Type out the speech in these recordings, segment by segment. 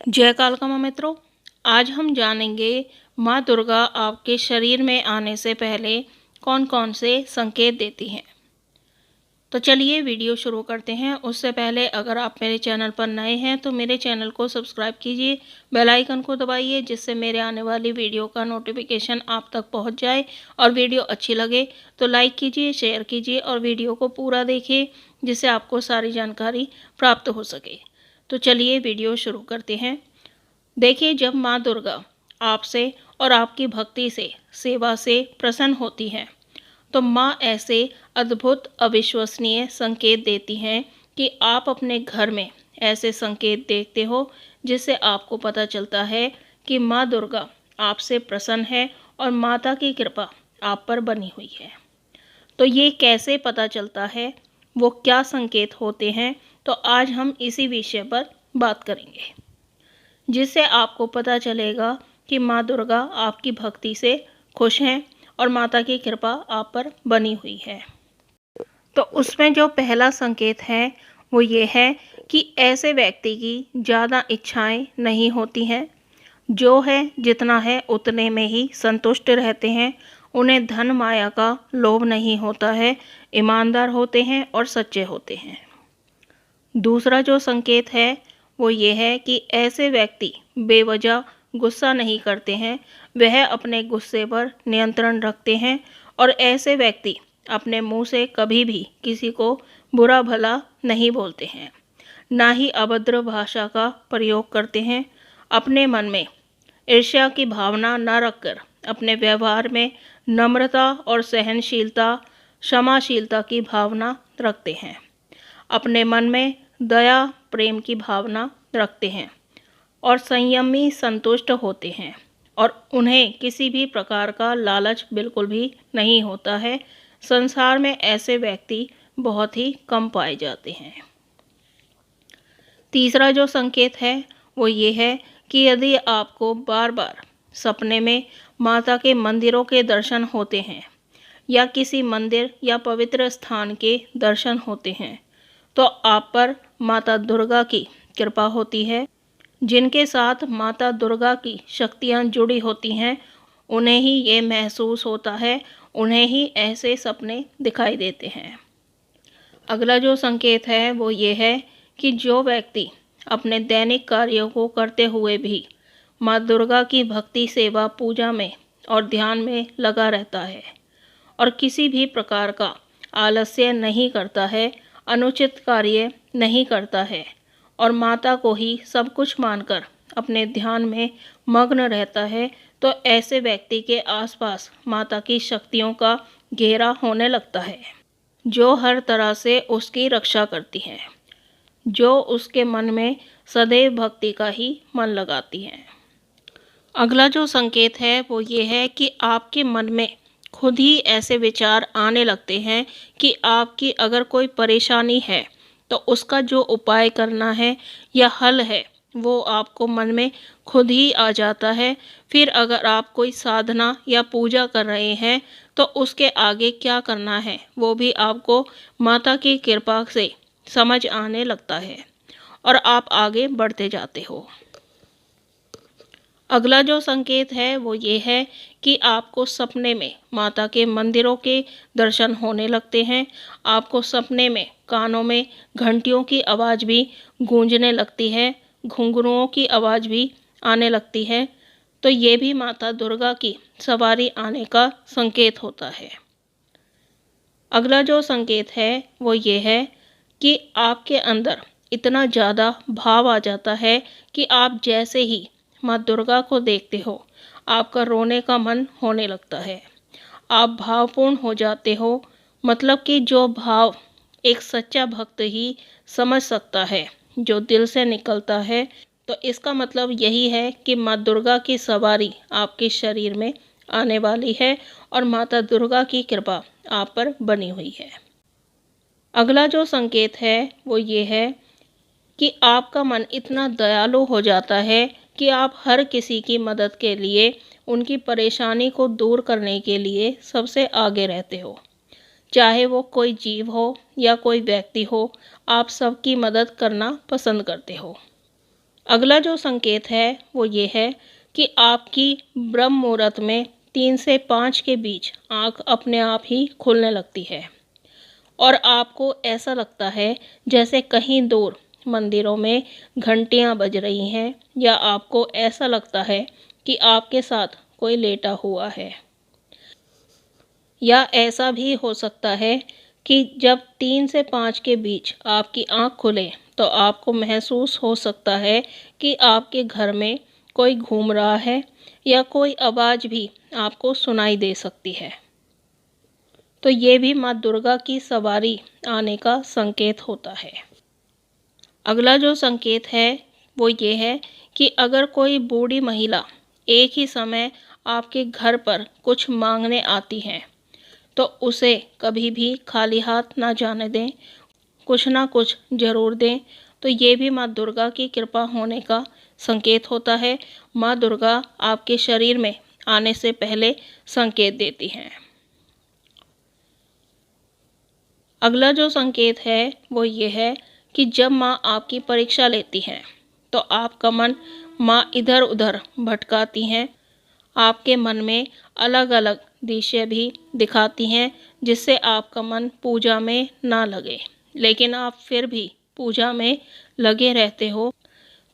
जय कालका माँ मित्रों, आज हम जानेंगे माँ दुर्गा आपके शरीर में आने से पहले कौन कौन से संकेत देती हैं। तो चलिए वीडियो शुरू करते हैं। उससे पहले अगर आप मेरे चैनल पर नए हैं तो मेरे चैनल को सब्सक्राइब कीजिए, बेल आइकन को दबाइए जिससे मेरे आने वाली वीडियो का नोटिफिकेशन आप तक पहुंच जाए। और वीडियो अच्छी लगे तो लाइक कीजिए, शेयर कीजिए और वीडियो को पूरा देखिए जिससे आपको सारी जानकारी प्राप्त हो सके। तो चलिए वीडियो शुरू करते हैं। देखिए, जब माँ दुर्गा आपसे और आपकी भक्ति से, सेवा से प्रसन्न होती हैं तो माँ ऐसे अद्भुत अविश्वसनीय संकेत देती हैं कि आप अपने घर में ऐसे संकेत देखते हो जिससे आपको पता चलता है कि माँ दुर्गा आपसे प्रसन्न है और माता की कृपा आप पर बनी हुई है। तो ये कैसे पता चलता है, वो क्या संकेत होते हैं, तो आज हम इसी विषय पर बात करेंगे जिससे आपको पता चलेगा कि माँ दुर्गा आपकी भक्ति से खुश हैं और माता की कृपा आप पर बनी हुई है। तो उसमें जो पहला संकेत है वो ये है कि ऐसे व्यक्ति की ज़्यादा इच्छाएं नहीं होती हैं, जो है जितना है उतने में ही संतुष्ट रहते हैं। उन्हें धन माया का लोभ नहीं होता है, ईमानदार होते हैं और सच्चे होते हैं। दूसरा जो संकेत है वो ये है कि ऐसे व्यक्ति बेवजह गुस्सा नहीं करते हैं, वह अपने गुस्से पर नियंत्रण रखते हैं और ऐसे व्यक्ति अपने मुंह से कभी भी किसी को बुरा भला नहीं बोलते हैं, ना ही अभद्र भाषा का प्रयोग करते हैं। अपने मन में ईर्ष्या की भावना न रखकर अपने व्यवहार में नम्रता और सहनशीलता, क्षमाशीलता की भावना रखते हैं। अपने मन में दया प्रेम की भावना रखते हैं और संयमी संतुष्ट होते हैं और उन्हें किसी भी प्रकार का लालच बिल्कुल भी नहीं होता है। संसार में ऐसे व्यक्ति बहुत ही कम पाए जाते हैं। तीसरा जो संकेत है वो ये है कि यदि आपको बार बार सपने में माता के मंदिरों के दर्शन होते हैं या किसी मंदिर या पवित्र स्थान के दर्शन होते हैं तो आप पर माता दुर्गा की कृपा होती है। जिनके साथ माता दुर्गा की शक्तियाँ जुड़ी होती हैं उन्हें ही ये महसूस होता है, उन्हें ही ऐसे सपने दिखाई देते हैं। अगला जो संकेत है वो ये है कि जो व्यक्ति अपने दैनिक कार्यों को करते हुए भी माँ दुर्गा की भक्ति, सेवा, पूजा में और ध्यान में लगा रहता है और किसी भी प्रकार का आलस्य नहीं करता है, अनुचित कार्य नहीं करता है और माता को ही सब कुछ मानकर अपने ध्यान में मग्न रहता है, तो ऐसे व्यक्ति के आसपास माता की शक्तियों का घेरा होने लगता है जो हर तरह से उसकी रक्षा करती हैं, जो उसके मन में सदैव भक्ति का ही मन लगाती हैं। अगला जो संकेत है वो ये है कि आपके मन में खुद ही ऐसे विचार आने लगते हैं कि आपकी अगर कोई परेशानी है तो उसका जो उपाय करना है या हल है वो आपको मन में खुद ही आ जाता है। फिर अगर आप कोई साधना या पूजा कर रहे हैं तो उसके आगे क्या करना है वो भी आपको माता की कृपा से समझ आने लगता है और आप आगे बढ़ते जाते हो। अगला जो संकेत है वो ये है कि आपको सपने में माता के मंदिरों के दर्शन होने लगते हैं। आपको सपने में कानों में घंटियों की आवाज़ भी गूंजने लगती है, घुंघरुओं की आवाज़ भी आने लगती है, तो ये भी माता दुर्गा की सवारी आने का संकेत होता है। अगला जो संकेत है वो ये है कि आपके अंदर इतना ज़्यादा भाव आ जाता है कि आप जैसे ही माँ दुर्गा को देखते हो आपका रोने का मन होने लगता है, आप भावपूर्ण हो जाते हो। मतलब कि जो भाव एक सच्चा भक्त ही समझ सकता है, जो दिल से निकलता है, तो इसका मतलब यही है कि माँ दुर्गा की सवारी आपके शरीर में आने वाली है और माता दुर्गा की कृपा आप पर बनी हुई है। अगला जो संकेत है वो ये है कि आपका मन इतना दयालु हो जाता है कि आप हर किसी की मदद के लिए, उनकी परेशानी को दूर करने के लिए सबसे आगे रहते हो। चाहे वो कोई जीव हो या कोई व्यक्ति हो, आप सबकी मदद करना पसंद करते हो। अगला जो संकेत है वो ये है कि आपकी ब्रह्म मुहूर्त में 3 से 5 के बीच आँख अपने आप ही खुलने लगती है और आपको ऐसा लगता है जैसे कहीं दूर मंदिरों में घंटियां बज रही हैं, या आपको ऐसा लगता है कि आपके साथ कोई लेटा हुआ है। या ऐसा भी हो सकता है कि जब 3 से 5 के बीच आपकी आँख खुले तो आपको महसूस हो सकता है कि आपके घर में कोई घूम रहा है, या कोई आवाज़ भी आपको सुनाई दे सकती है। तो ये भी माँ दुर्गा की सवारी आने का संकेत होता है। अगला जो संकेत है वो ये है कि अगर कोई बूढ़ी महिला एक ही समय आपके घर पर कुछ मांगने आती हैं, तो उसे कभी भी खाली हाथ ना जाने दें, कुछ ना कुछ ज़रूर दें। तो ये भी माँ दुर्गा की कृपा होने का संकेत होता है। माँ दुर्गा आपके शरीर में आने से पहले संकेत देती हैं। अगला जो संकेत है वो ये है कि जब माँ आपकी परीक्षा लेती हैं तो आपका मन माँ इधर उधर भटकाती हैं, आपके मन में अलग अलग दिशा भी दिखाती हैं, जिससे आपका मन पूजा में ना लगे, लेकिन आप फिर भी पूजा में लगे रहते हो।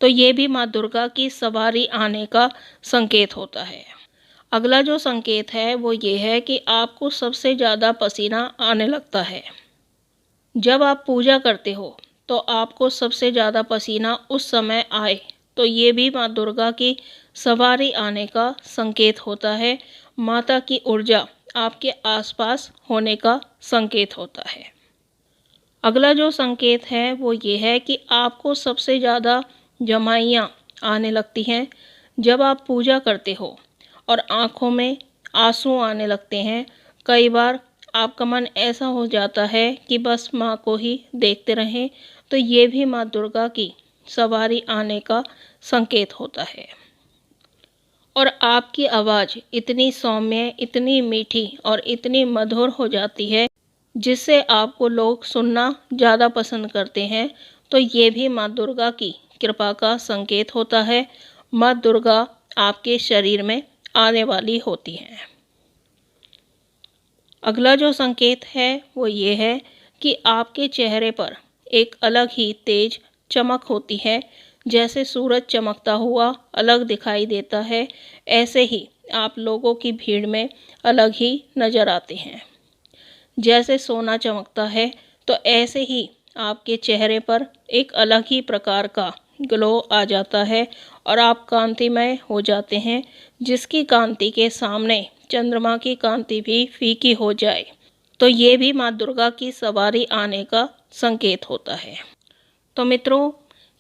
तो ये भी माँ दुर्गा की सवारी आने का संकेत होता है। अगला जो संकेत है वो ये है कि आपको सबसे ज़्यादा पसीना आने लगता है। जब आप पूजा करते हो तो आपको सबसे ज़्यादा पसीना उस समय आए, तो ये भी माँ दुर्गा की सवारी आने का संकेत होता है। माता की ऊर्जा आपके आसपास होने का संकेत होता है। अगला जो संकेत है वो ये है कि आपको सबसे ज़्यादा जमाइयाँ आने लगती हैं। जब आप पूजा करते हो और आँखों में आंसू आने लगते हैं, कई बार आपका मन ऐसा हो जाता है कि बस माँ को ही देखते रहें, तो ये भी माँ दुर्गा की सवारी आने का संकेत होता है। और आपकी आवाज़ इतनी सौम्य, इतनी मीठी और इतनी मधुर हो जाती है, जिससे आपको लोग सुनना ज़्यादा पसंद करते हैं। तो ये भी माँ दुर्गा की कृपा का संकेत होता है। माँ दुर्गा आपके शरीर में आने वाली होती हैं। अगला जो संकेत है वो ये है कि आपके चेहरे पर एक अलग ही तेज चमक होती है। जैसे सूरज चमकता हुआ अलग दिखाई देता है, ऐसे ही आप लोगों की भीड़ में अलग ही नज़र आते हैं। जैसे सोना चमकता है, तो ऐसे ही आपके चेहरे पर एक अलग ही प्रकार का ग्लो आ जाता है और आप कांतिमय हो जाते हैं, जिसकी कांति के सामने चंद्रमा की कांति भी फीकी हो जाए। तो ये भी माँ दुर्गा की सवारी आने का संकेत होता है। तो मित्रों,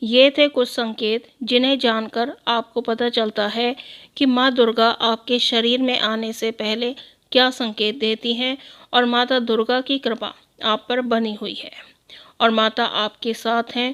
ये थे कुछ संकेत जिन्हें जानकर आपको पता चलता है कि माँ दुर्गा आपके शरीर में आने से पहले क्या संकेत देती हैं, और माता दुर्गा की कृपा आप पर बनी हुई है और माता आपके साथ हैं।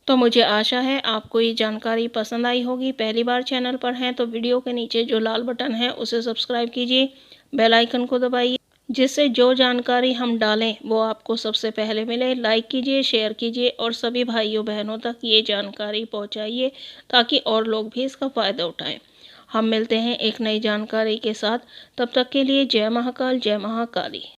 तो मुझे आशा है आपको ये जानकारी पसंद आई होगी। पहली बार चैनल पर हैं तो वीडियो के नीचे जो लाल बटन है उसे सब्सक्राइब कीजिए, बेल आइकन को दबाइए, जिससे जो जानकारी हम डालें वो आपको सबसे पहले मिले। लाइक कीजिए, शेयर कीजिए और सभी भाइयों बहनों तक ये जानकारी पहुंचाइए, ताकि और लोग भी इसका फ़ायदा उठाएं। हम मिलते हैं एक नई जानकारी के साथ। तब तक के लिए जय महाकाल, जय महाकाली।